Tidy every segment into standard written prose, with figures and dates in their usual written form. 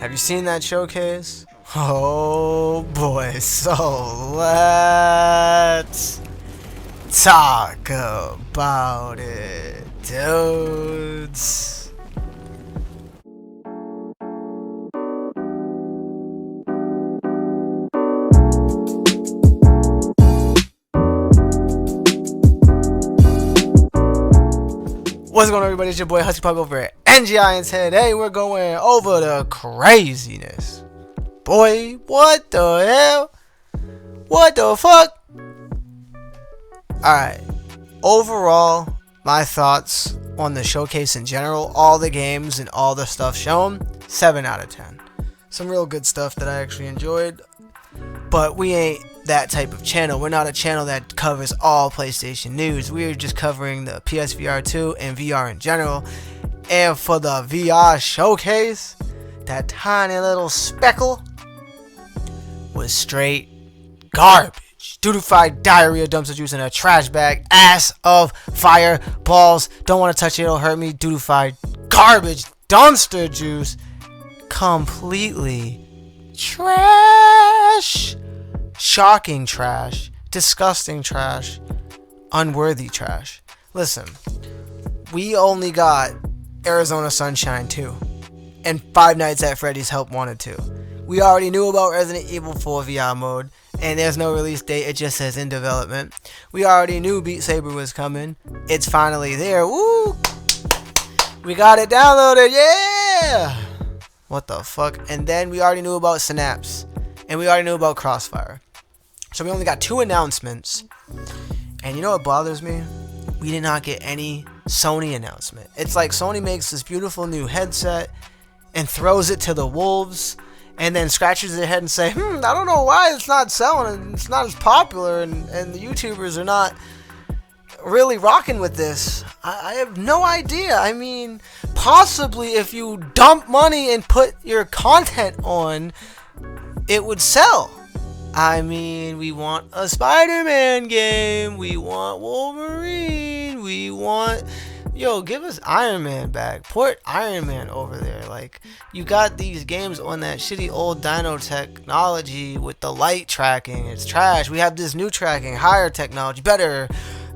Have you seen that showcase? Oh boy, so let's talk about it, dudes. What's going on, everybody? It's your boy Husky Pug over at NGI, and today we're going over the craziness. Boy, what the hell? What the fuck? Alright, overall, my thoughts on the showcase in general, all the games and all the stuff shown, 7 out of 10. Some real good stuff that I actually enjoyed, but we ain't that type of channel. We're not a channel that covers all PlayStation news. We're just covering the PSVR2 and VR in general. And for the VR showcase, that tiny little speckle was straight garbage. Dudified diarrhea, dumpster juice in a trash bag, ass of fire, balls, don't want to touch it, it'll hurt me. Dudified garbage, dumpster juice, completely trash. Shocking trash, disgusting trash, unworthy trash. Listen, we only got Arizona Sunshine 2 and Five Nights at Freddy's Help Wanted 2. We already knew about Resident Evil 4 VR mode, and there's no release date, it just says in development. We already knew Beat Saber was coming. It's finally there. Woo! We got it downloaded, yeah! What the fuck? And then we already knew about Synapse, and we already knew about Crossfire. So we only got 2 announcements, and you know what bothers me? We did not get any Sony announcement. It's like Sony makes this beautiful new headset and throws it to the wolves, and then scratches their head and say, I don't know why it's not selling, and it's not as popular, and the YouTubers are not really rocking with this. I have no idea. I mean, possibly if you dump money and put your content on, it would sell. I mean, we want a Spider-Man game, we want Wolverine, we want, give us Iron Man back, port Iron Man over there. Like, you got these games on that shitty old dino technology with the light tracking, it's trash. We have this new tracking, higher technology, better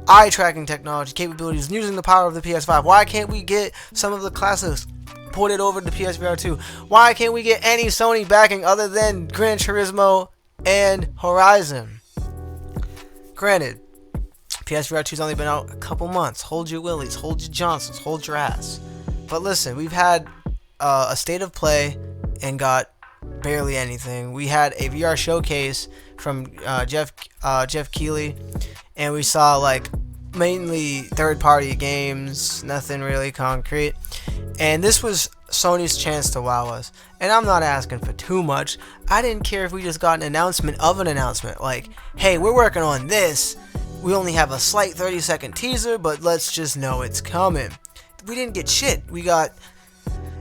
eye tracking technology, capabilities, using the power of the PS5. Why can't we get some of the classics ported over to PSVR2? Why can't we get any Sony backing other than Gran Turismo and Horizon? Granted, PSVR2's only been out a couple months. Hold your willies, hold your Johnsons, hold your ass. But listen, we've had a state of play and got barely anything. We had a VR showcase from Jeff Keighley, and we saw like mainly third-party games, nothing really concrete. And this was Sony's chance to wow us. And I'm not asking for too much. I didn't care if we just got an announcement of an announcement. Like, hey, we're working on this. We only have a slight 30-second teaser, but let's just know it's coming. We didn't get shit. We got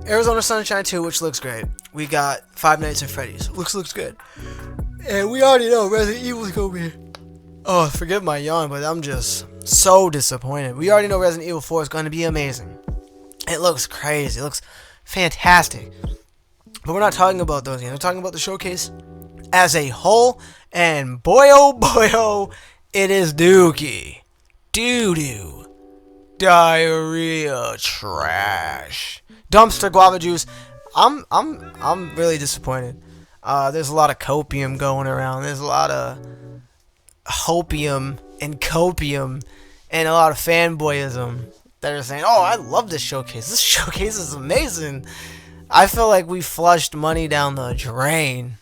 Arizona Sunshine 2, which looks great. We got Five Nights at Freddy's. Looks good. And we already know Resident Evil's gonna be... Oh, forgive my yawn, but I'm just so disappointed. We already know Resident Evil 4 is gonna be amazing. It looks crazy. It looks fantastic. But we're not talking about those games. We're talking about the showcase as a whole. And boy, oh, it is dookie. Doo-doo. Diarrhea. Trash. Dumpster guava juice. I'm really disappointed. There's a lot of copium going around. There's a lot of hopium and copium and a lot of fanboyism that are saying, oh, I love this showcase. This showcase is amazing. I feel like we flushed money down the drain.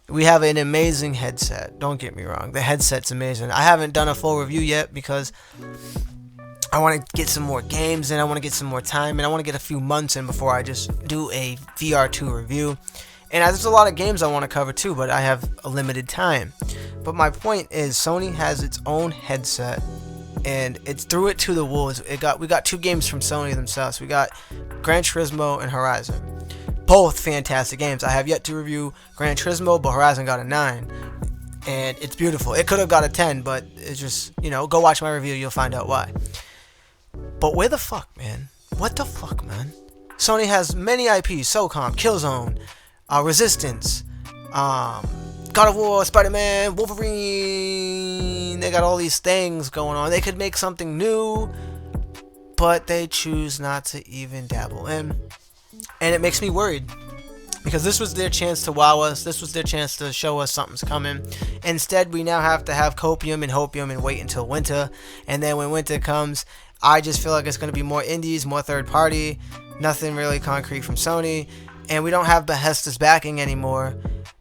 We have an amazing headset. Don't get me wrong. The headset's amazing. I haven't done a full review yet because I want to get some more games in. I want to get some more time, and I want to get a few months in before I just do a VR2 review. And there's a lot of games I want to cover too, but I have a limited time. But my point is, Sony has its own headset, and it threw it to the wolves. We got 2 games from Sony themselves. We got Gran Turismo and Horizon. Both fantastic games. I have yet to review Gran Turismo, but Horizon got a 9. And it's beautiful. It could have got a 10, but it's just, go watch my review, you'll find out why. But where the fuck, man? What the fuck, man? Sony has many IPs: SOCOM, Killzone, Resistance, God of War, Spider-Man, Wolverine. They got all these things going on. They could make something new, but they choose not to even dabble in. And it makes me worried, because this was their chance to wow us. This was their chance to show us something's coming. Instead, we now have to have copium and hopium and wait until winter. And then when winter comes, I just feel like it's going to be more indies, more third party, nothing really concrete from Sony. And we don't have Bethesda's backing anymore.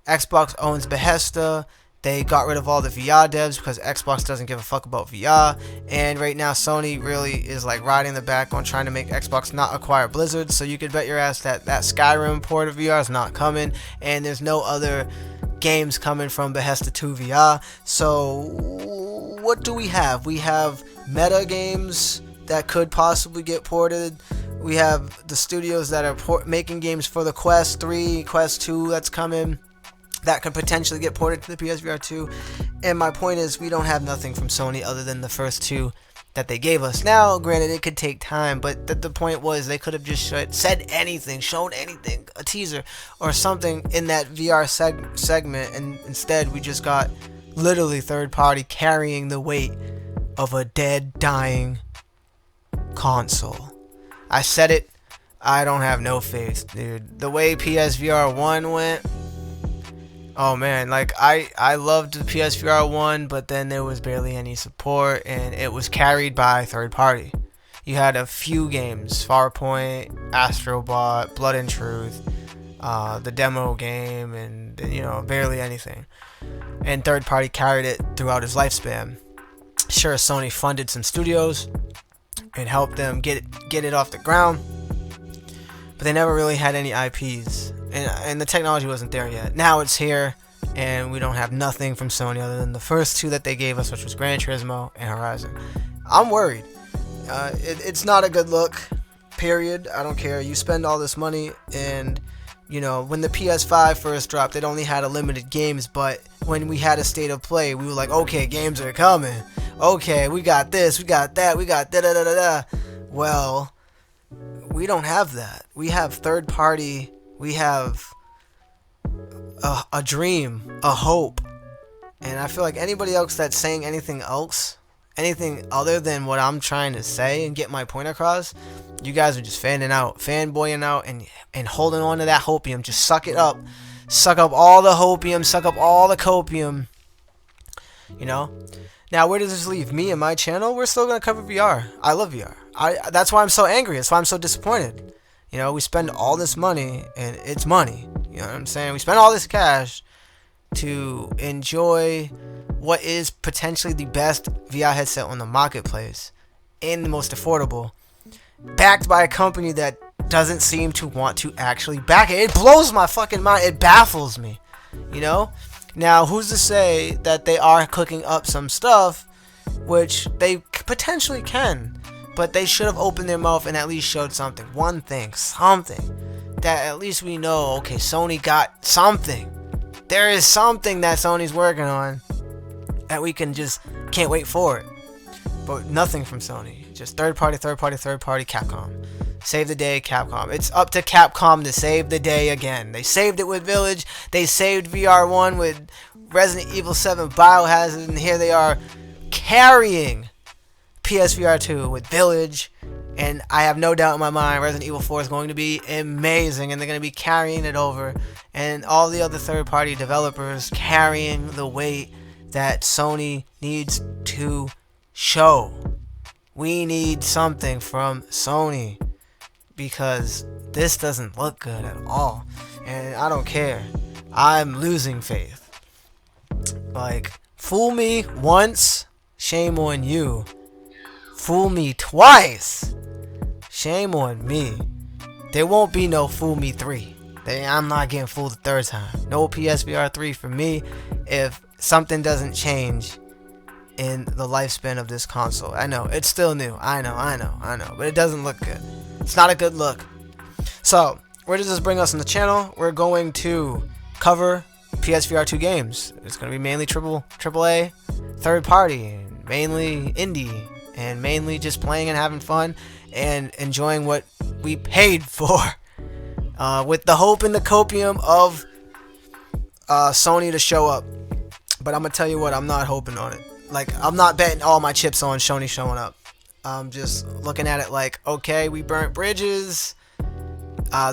Xbox owns Bethesda. They got rid of all the VR devs because Xbox doesn't give a fuck about VR. And right now Sony really is like riding the back on trying to make Xbox not acquire Blizzard. So you could bet your ass that that Skyrim port of VR is not coming. And there's no other games coming from Bethesda to VR. So what do we have? We have meta games that could possibly get ported. We have the studios that are making games for the Quest 3, Quest 2 that's coming, that could potentially get ported to the PSVR2. And my point is, we don't have nothing from Sony other than the first two that they gave us. Now, granted, it could take time, but the point was they could have just said anything, shown anything, a teaser or something in that VR segment, and instead we just got literally third party carrying the weight of a dead, dying console. I said it, I don't have no faith, dude. The way PSVR 1 went, oh man, like I loved the PSVR 1, but then there was barely any support, and it was carried by third party. You had a few games, Farpoint, Astrobot, Blood and Truth, the demo game, and you know, barely anything. And third party carried it throughout its lifespan. Sure, Sony funded some studios and helped them get it off the ground, but they never really had any IPs, and the technology wasn't there yet. Now it's here, and we don't have nothing from Sony other than the first two that they gave us, which was Gran Turismo and Horizon. I'm worried. It's not a good look, period. I don't care. You spend all this money, and you know, when the PS5 first dropped, it only had a limited games, but when we had a state of play, we were like, okay, games are coming. Okay, we got this, we got that, we got da-da-da-da-da. Well, we don't have that. We have third party, we have a dream, a hope. And I feel like anybody else that's saying anything else, anything other than what I'm trying to say and get my point across, you guys are just fanboying out and holding on to that hopium. Just suck it up. Suck up all the hopium, suck up all the copium. You know? Now, where does this leave me and my channel? We're still going to cover VR. I love VR. That's why I'm so angry. That's why I'm so disappointed. You know, we spend all this money, and it's money. You know what I'm saying? We spend all this cash to enjoy what is potentially the best VR headset on the marketplace and the most affordable, backed by a company that doesn't seem to want to actually back it. It blows my fucking mind. It baffles me. You know? Now, who's to say that they are cooking up some stuff, which they potentially can, but they should have opened their mouth and at least showed something. One thing, something, that at least we know, okay, Sony got something. There is something that Sony's working on that we can't wait for it. But nothing from Sony. Just third party, Capcom. Save the day, Capcom. It's up to Capcom to save the day again. They saved it with Village. They saved VR1 with Resident Evil 7 Biohazard. And here they are carrying PSVR2 with Village. And I have no doubt in my mind Resident Evil 4 is going to be amazing. And they're going to be carrying it over. And all the other third-party developers carrying the weight that Sony needs to show. We need something from Sony, because this doesn't look good at all, and I don't care. I'm losing faith. Like, fool me once, shame on you. Fool me twice, shame on me. There won't be no fool me 3. I'm not getting fooled the third time. No PSVR 3 for me if something doesn't change in the lifespan of this console. I know, it's still new. I know. But it doesn't look good. It's not a good look. So, where does this bring us on the channel? We're going to cover PSVR2 games. It's going to be mainly AAA, third party, mainly indie, and mainly just playing and having fun and enjoying what we paid for. With the hope and the copium of Sony to show up. But I'm gonna tell you what, I'm not hoping on it. Like, I'm not betting all my chips on Sony showing up. I'm just looking at it like, okay, we burnt bridges.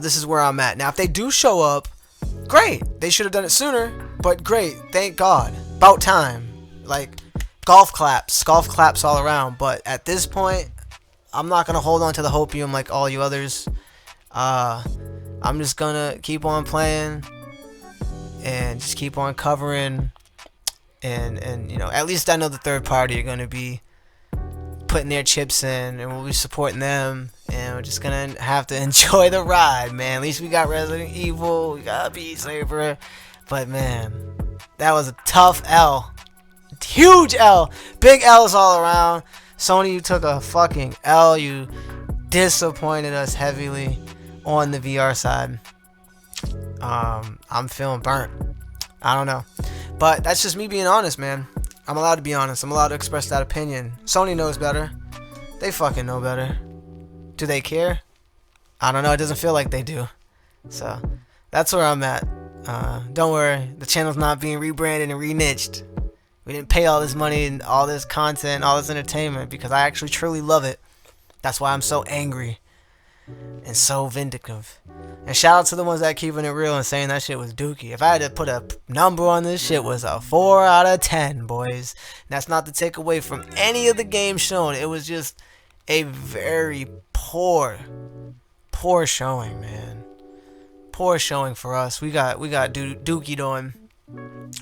This is where I'm at. Now, if they do show up, great. They should have done it sooner, but great. Thank God. About time. Like, golf claps all around. But at this point, I'm not gonna hold on to the hopium like all you others. I'm just gonna keep on playing and just keep on covering, and you know, at least I know the third party are gonna be putting their chips in, and we'll be supporting them, and we're just gonna have to enjoy the ride, man. At least we got Resident Evil, we got PSVR, but man, that was a tough L, huge L, big L's all around. Sony, you took a fucking L. You disappointed us heavily on the VR side. I'm feeling burnt. I don't know, but that's just me being honest, man. I'm allowed to be honest. I'm allowed to express that opinion. Sony knows better. They fucking know better. Do they care? I don't know. It doesn't feel like they do. So that's where I'm at. Don't worry, the channel's not being rebranded and re-niched. We didn't pay all this money and all this content, all this entertainment, because I actually truly love it. That's why I'm so angry and so vindictive. And shout out to the ones that keeping it real and saying that shit was dookie. If I had to put a number on this shit, was a 4 out of 10, boys. And that's not to take away from any of the games shown. It was just a very poor showing, man. Poor showing for us. We got dookied on.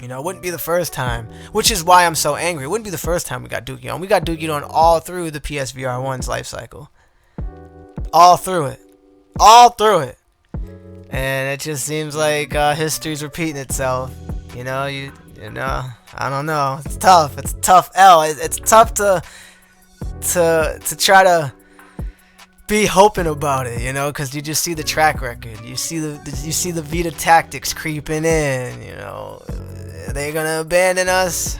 You know, it wouldn't be the first time, which is why I'm so angry. It wouldn't be the first time we got dookied on. We got dookied on all through the PSVR 1's life cycle. All through it. And it just seems like history's repeating itself. You know, you know, I don't know. It's tough. It's a tough L. It's tough to try to be hoping about it, you know, because you just see the track record. You see the Vita tactics creeping in. You know, are they gonna abandon us?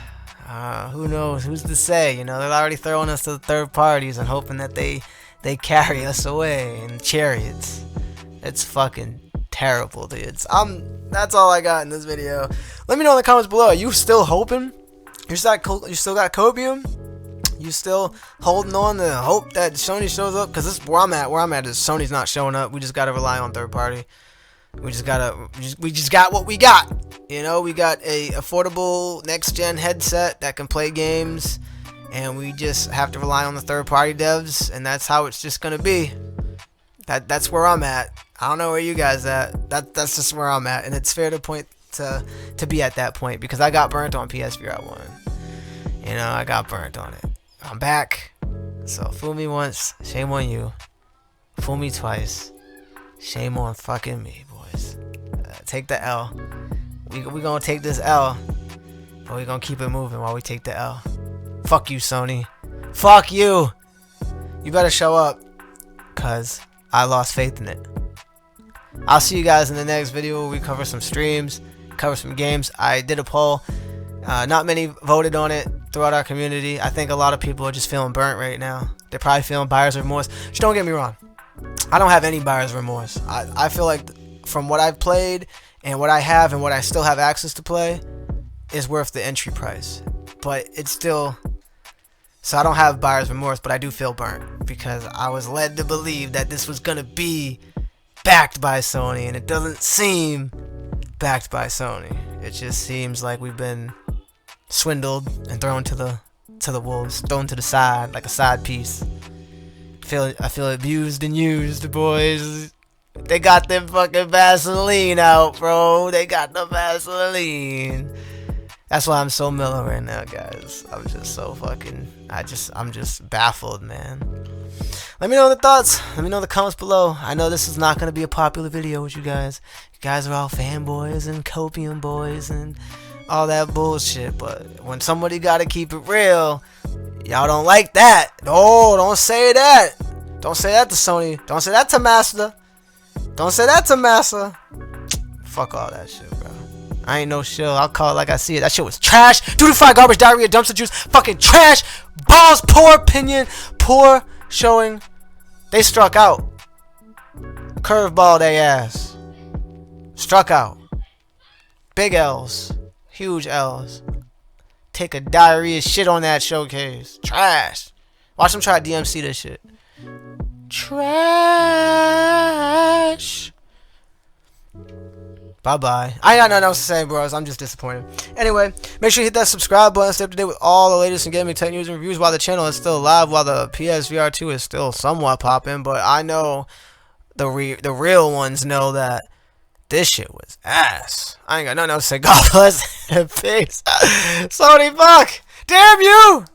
Who knows? Who's to say? You know, they're already throwing us to the third parties and hoping that they carry us away in chariots. It's fucking terrible, dudes. That's all I got in this video. Let me know in the comments below. Are you still hoping? You still got copium? You still holding on to hope that Sony shows up? Because this is where I'm at. Where I'm at is Sony's not showing up. We just gotta rely on third party. We just got what we got. You know, we got a affordable next gen headset that can play games, and we just have to rely on the third party devs, and that's how it's just gonna be. That's where I'm at. I don't know where you guys at. That's just where I'm at, and it's fair to point to be at that point, because I got burnt on PSVR 1. You know, I got burnt on it. I'm back. So fool me once, shame on you. Fool me twice, shame on fucking me, boys. Take the L. We gonna take this L, but we gonna keep it moving while we take the L. Fuck you, Sony. Fuck you. You better show up, cause I lost faith in it. I'll see you guys in the next video where we cover some streams, cover some games. I did a poll. Not many voted on it throughout our community. I think a lot of people are just feeling burnt right now. They're probably feeling buyer's remorse. Just don't get me wrong. I don't have any buyer's remorse. I feel like from what I've played and what I have and what I still have access to play is worth the entry price. But it's still... So I don't have buyer's remorse, but I do feel burnt, because I was led to believe that this was going to be backed by Sony, and it doesn't seem backed by Sony. It just seems like we've been swindled and thrown to the wolves, thrown to the side like a side piece. I feel abused and used, boys. They got them fucking Vaseline out, bro. They got the Vaseline. That's why I'm so mellow right now, guys. I'm just so fucking... I'm just baffled, man. Let me know the thoughts. Let me know in the comments below. I know this is not going to be a popular video with you guys. You guys are all fanboys and copium boys and all that bullshit. But when somebody got to keep it real, y'all don't like that. No, don't say that. Don't say that to Sony. Don't say that to Master. Don't say that to Master. Fuck all that shit, bro. I ain't no shill. I'll call it like I see it. That shit was trash. Duty-fied garbage, diarrhea, dumpster juice. Fucking trash. Balls, poor opinion, poor showing. They struck out. Curveball they ass. Struck out. Big L's. Huge L's. Take a diarrhea shit on that showcase. Trash. Watch them try to DMC this shit. Trash. Bye-bye. I ain't got nothing else to say, bros. I'm just disappointed. Anyway, make sure you hit that subscribe button. Stay up to date with all the latest in gaming tech news and reviews while the channel is still alive, while the PSVR2 is still somewhat popping. But I know the real ones know that this shit was ass. I ain't got nothing else to say. God bless and peace. Sony, fuck. Damn you.